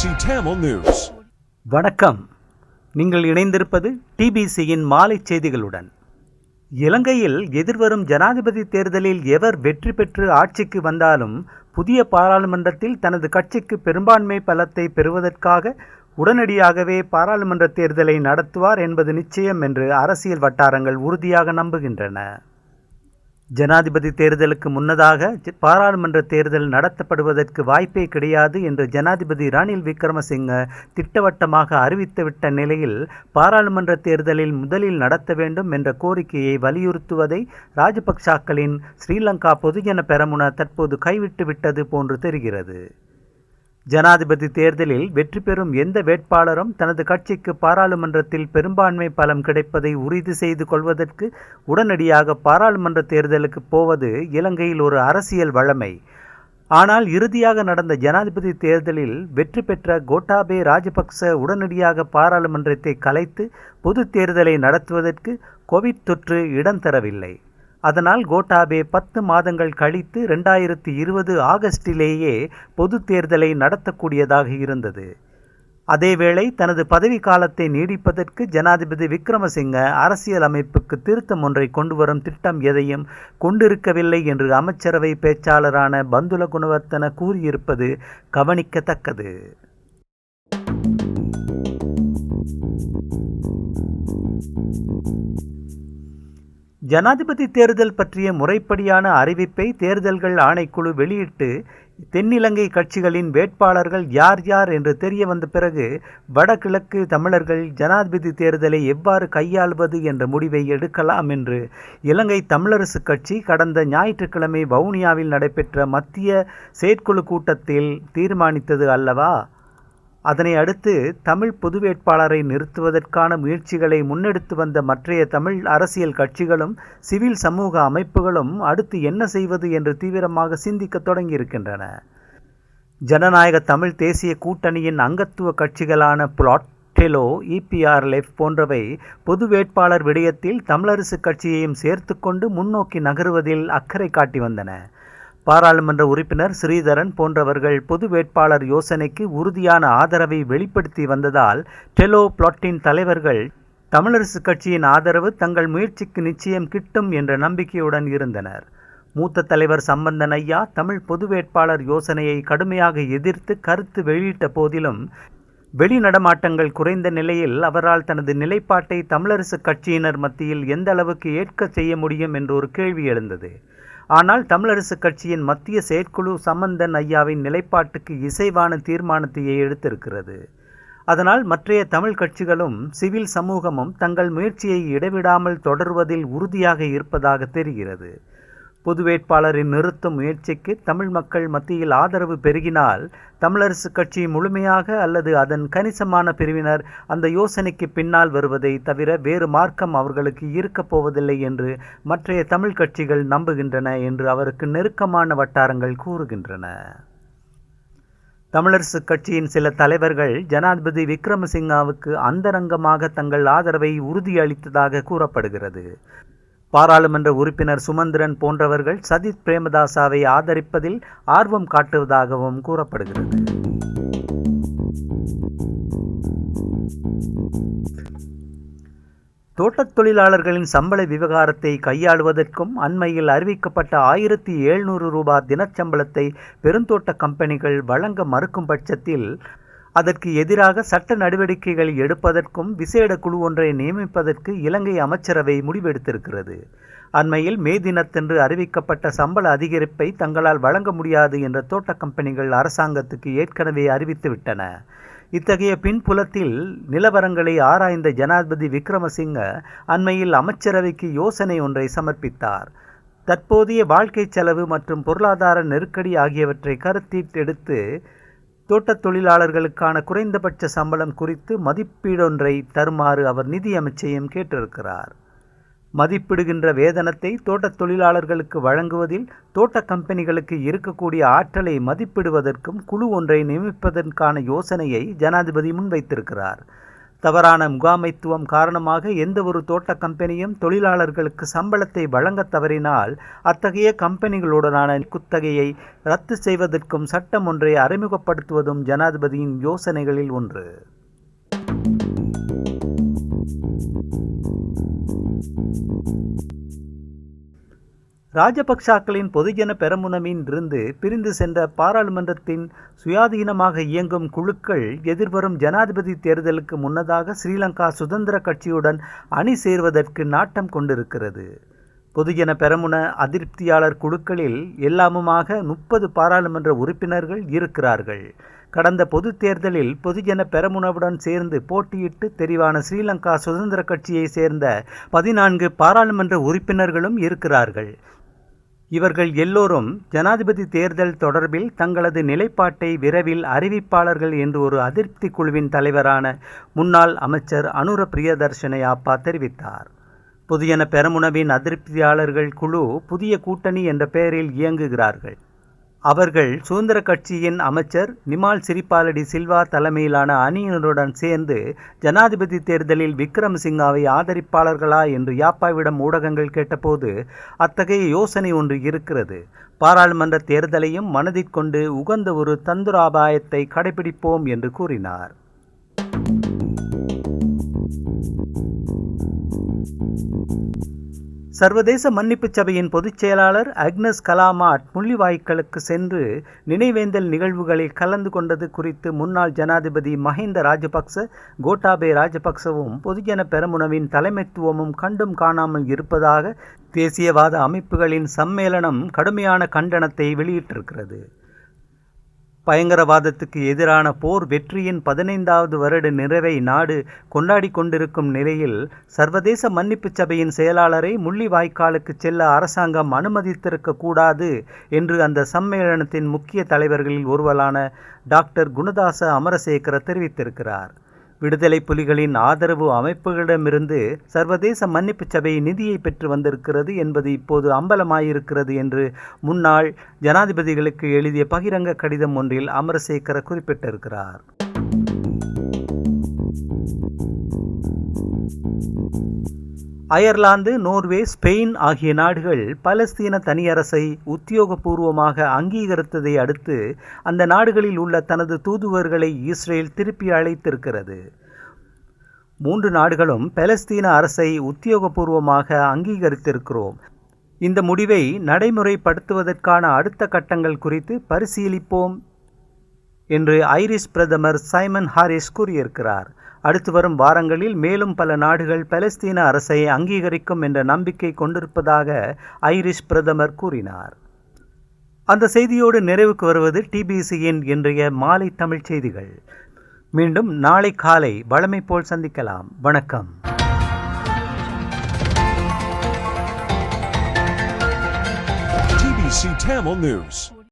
Tamil News. வணக்கம். நீங்கள் இணைந்திருப்பது டிபிசியின் மாலை செய்திகளுடன். இலங்கையில் எதிர்வரும் ஜனாதிபதி தேர்தலில் எவர் வெற்றி பெற்று ஆட்சிக்கு வந்தாலும் புதிய பாராளுமன்றத்தில் தனது கட்சிக்கு பெரும்பான்மை பலத்தை பெறுவதற்காக உடனடியாகவே பாராளுமன்ற தேர்தலை நடத்துவார் என்பது நிச்சயம் என்று அரசியல் வட்டாரங்கள் உறுதியாக நம்புகின்றன. ஜனாதிபதி தேர்தலுக்கு முன்னதாக பாராளுமன்ற தேர்தல் நடத்தப்படுவதற்கு வாய்ப்பே கிடையாது என்று ஜனாதிபதி ரணில் விக்ரமசிங்க திட்டவட்டமாக அறிவித்துவிட்ட நிலையில் பாராளுமன்ற தேர்தலில் முதலில் நடத்த வேண்டும் என்ற கோரிக்கையை வலியுறுத்துவதை ராஜபக்சாக்களின் ஸ்ரீலங்கா பொதுஜன பெரமுன தற்போது கைவிட்டு விட்டது போன்று தெரிகிறது. ஜனாதிபதி தேர்தலில் வெற்றி பெறும் எந்த வேட்பாளரும் தனது கட்சிக்கு பாராளுமன்றத்தில் பெரும்பான்மை பலம் கிடைப்பதை உறுதி செய்து கொள்வதற்கு உடனடியாக பாராளுமன்ற தேர்தலுக்கு போவது இலங்கையில் ஒரு அரசியல் வழமை. ஆனால் இறுதியாக நடந்த ஜனாதிபதி தேர்தலில் வெற்றி பெற்ற கோட்டாபே ராஜபக்ச உடனடியாக பாராளுமன்றத்தை கலைத்து பொது தேர்தலை நடத்துவதற்கு கோவிட் தொற்று இடம் தரவில்லை. அதனால் கோட்டாபே 10 மாதங்கள் கழித்து 2020 ஆகஸ்டிலேயே பொது தேர்தலை நடத்தக்கூடியதாக இருந்தது. அதேவேளை தனது பதவி காலத்தை நீடிப்பதற்கு ஜனாதிபதி விக்ரமசிங்க அரசியல் அமைப்புக்கு திருத்தம் ஒன்றை கொண்டு வரும் திட்டம் எதையும் கொண்டிருக்கவில்லை என்று அமைச்சரவை பேச்சாளரான பந்துல குணவர்த்தன கூறியிருப்பது கவனிக்கத்தக்கது. ஜனாதிபதி தேர்தல் பற்றிய முறைப்படியான அறிவிப்பை தேர்தல்கள் ஆணைக்குழு வெளியிட்டு தென்னிலங்கை கட்சிகளின் வேட்பாளர்கள் யார் யார் என்று தெரிய வந்த பிறகு வடகிழக்கு தமிழர்கள் ஜனாதிபதி தேர்தலை எவ்வாறு கையாள்வது என்ற முடிவை எடுக்கலாம் என்று இலங்கை தமிழரசு கட்சி கடந்த ஞாயிற்றுக்கிழமை வவுனியாவில் நடைபெற்ற மத்திய செயற்குழு கூட்டத்தில் தீர்மானித்தது அல்லவா? அதனை அடுத்து தமிழ் பொது வேட்பாளரை நிறுத்துவதற்கான முயற்சிகளை முன்னெடுத்து வந்த மற்றைய தமிழ் அரசியல் கட்சிகளும் சிவில் சமூக அமைப்புகளும் அடுத்து என்ன செய்வது என்று தீவிரமாக சிந்திக்க தொடங்கியிருக்கின்றன. ஜனநாயக தமிழ் தேசிய கூட்டணியின் அங்கத்துவ கட்சிகளான பிளாட், டெலோ, EPRLF போன்றவை பொது வேட்பாளர் விடயத்தில் தமிழரசு கட்சியையும் சேர்த்து கொண்டு முன்னோக்கி நகருவதில் அக்கறை காட்டி வந்தன. பாராளுமன்ற உறுப்பினர் ஸ்ரீதரன் போன்றவர்கள் பொது வேட்பாளர் யோசனைக்கு உறுதியான ஆதரவை வெளிப்படுத்தி வந்ததால் டெலோ, பிளாட்டின் தலைவர்கள் தமிழரசு கட்சியின் ஆதரவு தங்கள் முயற்சிக்கு நிச்சயம் கிட்டும் என்ற நம்பிக்கையுடன் இருந்தனர். மூத்த தலைவர் சம்பந்தன் ஐயா தமிழ் பொது வேட்பாளர் யோசனையை கடுமையாக எதிர்த்து கருத்து வெளியிட்ட போதிலும் வெளிநடமாட்டங்கள் குறைந்த நிலையில் அவரால் தனது நிலைப்பாட்டை தமிழரசு கட்சியினர் மத்தியில் எந்த அளவுக்கு ஏற்க செய்ய முடியும் என்று ஒரு கேள்வி எழுந்தது. ஆனால் தமிழரசு கட்சியின் மத்திய செயற்குழு சம்பந்தன் ஐயாவின் நிலைப்பாட்டுக்கு இசைவான தீர்மானத்தையே எடுத்திருக்கிறது. அதனால் மற்றைய தமிழ் கட்சிகளும் சிவில் சமூகமும் தங்கள் முயற்சியை இடைவிடாமல் தொடர்வதில் உறுதியாக இருப்பதாக தெரிகிறது. பொது வேட்பாளரை நிறுத்தும் முயற்சிக்கு தமிழ் மக்கள் மத்தியில் ஆதரவு பெருகினால் தமிழரசு கட்சி முழுமையாக அல்லது அதன் கணிசமான பிரிவினர் அந்த யோசனைக்கு பின்னால் வருவதை தவிர வேறு மார்க்கம் அவர்களுக்கு இருக்கப் போவதில்லை என்று மற்றைய தமிழ் கட்சிகள் நம்புகின்றன என்று அவருக்கு நெருக்கமான வட்டாரங்கள் கூறுகின்றன. தமிழரசு கட்சியின் சில தலைவர்கள் ஜனாதிபதி விக்ரமசிங்காவுக்கு அந்தரங்கமாக தங்கள் ஆதரவை உறுதியளித்ததாக கூறப்படுகிறது. பாராளுமன்ற உறுப்பினர் சுமந்திரன் போன்றவர்கள் சஜித் பிரேமதாசாவை ஆதரிப்பதில் ஆர்வம் காட்டுவதாகவும் கூறப்படுகிறது. தோட்டத் தொழிலாளர்களின் சம்பள விவகாரத்தை கையாளுவதற்கும் அண்மையில் அறிவிக்கப்பட்ட 1700 ரூபாய் தினச்சம்பளத்தை பெருந்தோட்ட கம்பெனிகள் வழங்க மறுக்கும் பட்சத்தில் அதற்கு எதிராக சட்ட நடவடிக்கைகள் எடுப்பதற்கும் விசேட குழு ஒன்றை நியமிப்பதற்கு இலங்கை அமைச்சரவை முடிவெடுத்திருக்கிறது. அண்மையில் மே தினத்தன்று அறிவிக்கப்பட்ட சம்பள அதிகரிப்பை தங்களால் வழங்க முடியாது என்ற தோட்ட கம்பெனிகள் அரசாங்கத்துக்கு ஏற்கனவே அறிவித்துவிட்டன. இத்தகைய பின்புலத்தில் நிலவரங்களை ஆராய்ந்த ஜனாதிபதி விக்ரமசிங்க அண்மையில் அமைச்சரவைக்கு யோசனை ஒன்றை சமர்ப்பித்தார். தற்போதைய வாழ்க்கை செலவு மற்றும் பொருளாதார நெருக்கடி ஆகியவற்றை கருத்தில் எடுத்து தோட்டத் தொழிலாளர்களுக்கான குறைந்தபட்ச சம்பளம் குறித்து மதிப்பீடொன்றை தருமாறு அவர் நிதி அமைச்சையும் கேட்டிருக்கிறார். மதிப்பிடுகின்ற வேதனத்தை தோட்டத் தொழிலாளர்களுக்கு வழங்குவதில் தோட்ட கம்பெனிகளுக்கு இருக்கக்கூடிய ஆற்றலை மதிப்பிடுவதற்கும் குழு ஒன்றை நியமிப்பதற்கான யோசனையை ஜனாதிபதி முன்வைத்திருக்கிறார். தவறான முகாமைத்துவம் காரணமாக எந்தவொரு தோட்ட கம்பெனியும் தொழிலாளர்களுக்கு சம்பளத்தை வழங்கத் தவறினால் அத்தகைய கம்பெனிகளுடனான குத்தகையை ரத்து செய்வதற்கும் சட்டம் ஒன்றை அறிமுகப்படுத்துவதும் ஜனாதிபதியின் யோசனைகளில் ஒன்று. ராஜபக்சாக்களின் பொதுஜன பெரமுனவின் இருந்து பிரிந்து சென்ற பாராளுமன்றத்தின் சுயாதீனமாக இயங்கும் குழுக்கள் எதிர்வரும் ஜனாதிபதி தேர்தலுக்கு முன்னதாக ஸ்ரீலங்கா சுதந்திர கட்சியுடன் அணி சேர்வதற்கு நாட்டம் கொண்டிருக்கிறது. பொதுஜன பெரமுன அதிருப்தியாளர் குழுக்களில் எல்லாமுமாக 30 பாராளுமன்ற உறுப்பினர்கள் இருக்கிறார்கள். கடந்த பொது தேர்தலில் பொதுஜன பெரமுனவுடன் சேர்ந்து போட்டியிட்டு தெரிவான ஸ்ரீலங்கா சுதந்திர கட்சியை சேர்ந்த 14 பாராளுமன்ற உறுப்பினர்களும் இருக்கிறார்கள். இவர்கள் எல்லோரும் ஜனாதிபதி தேர்தல் தொடர்பில் தங்களது நிலைப்பாட்டை விரைவில் அறிவிப்பாளர்கள் என்று ஒரு அதிருப்தி குழுவின் தலைவரான முன்னாள் அமைச்சர் அனுர பிரியதர்ஷன யாப்பா தெரிவித்தார். பொதுஜன பெரமுனவின் அதிருப்தியாளர்கள் குழு புதிய கூட்டணி என்ற பெயரில் இயங்குகிறார்கள். அவர்கள் சுதந்திர கட்சியின் அமைச்சர் நிமால் சிறிபாலடி சில்வா தலைமையிலான அணியினருடன் சேர்ந்து ஜனாதிபதி தேர்தலில் விக்ரமசிங்காவை ஆதரிப்பாளர்களா என்று யாப்பாவிடம் ஊடகங்கள் கேட்டபோது அத்தகைய யோசனை ஒன்று இருக்கிறது. பாராளுமன்ற தேர்தலையும் மனதிற்கொண்டு உகந்த ஒரு தந்துராபாயத்தை கடைபிடிப்போம் என்று கூறினார். சர்வதேச மன்னிப்பு சபையின் பொதுச் செயலாளர் அக்னஸ் கலாமாட் முள்ளிவாய்க்களுக்கு சென்று நினைவேந்தல் நிகழ்வுகளில் கலந்து கொண்டது குறித்து முன்னாள் ஜனாதிபதி மஹிந்த ராஜபக்ச, கோட்டாபே ராஜபக்சவும் பொதுஜன பெரமுனவின் தலைமைத்துவமும் கண்டும் காணாமல் இருப்பதாக தேசியவாத அமைப்புகளின் சம்மேளனம் கடுமையான கண்டனத்தை வெளியிட்டிருக்கிறது. பயங்கரவாதத்துக்கு எதிரான போர் வெற்றியின் 15வது வருட நிறைவை நாடு கொண்டாடி கொண்டிருக்கும் நிலையில் சர்வதேச மன்னிப்பு சபையின் செயலாளரை முள்ளிவாய்க்காலுக்கு செல்ல அரசாங்கம் அனுமதித்திருக்க கூடாது என்று அந்த சம்மேளனத்தின் முக்கிய தலைவர்களில் ஒருவரான டாக்டர் குணதாச அமரசேகர தெரிவித்திருக்கிறார். விடுதலை புலிகளின் ஆதரவு அமைப்புகளிடமிருந்து சர்வதேச மன்னிப்பு சபை நிதியை பெற்று வந்திருக்கிறது என்பது இப்போது அம்பலமாயிருக்கிறது என்று முன்னாள் ஜனாதிபதிகளுக்கு எழுதிய பகிரங்க கடிதம் ஒன்றில் அமரசேகர குறிப்பிட்டிருக்கிறார். அயர்லாந்து, நோர்வே, ஸ்பெயின் ஆகிய நாடுகள் பலஸ்தீன தனியரசை உத்தியோகபூர்வமாக அங்கீகரித்ததை அடுத்து அந்த நாடுகளில் உள்ள தனது தூதுவர்களை இஸ்ரேல் திருப்பி அழைத்திருக்கிறது. 3 நாடுகளும் பலஸ்தீன அரசை உத்தியோகபூர்வமாக அங்கீகரித்திருக்கிறோம். இந்த முடிவை நடைமுறைப்படுத்துவதற்கான அடுத்த கட்டங்கள் குறித்து பரிசீலிப்போம் என்று ஐரிஷ் பிரதமர் சைமன் ஹாரிஸ் கூறியிருக்கிறார். அடுத்து வரும் வாரங்களில் மேலும் பல நாடுகள் பலஸ்தீன அரசை அங்கீகரிக்கும் என்ற நம்பிக்கை கொண்டிருப்பதாக ஐரிஷ் பிரதமர் கூறினார். அந்த செய்தியோடு நிறைவுக்கு வருவது டிபிசியின் இன்றைய மாலை தமிழ் செய்திகள். மீண்டும் நாளை காலை வழமை போல் சந்திக்கலாம். வணக்கம். TBC Tamil News.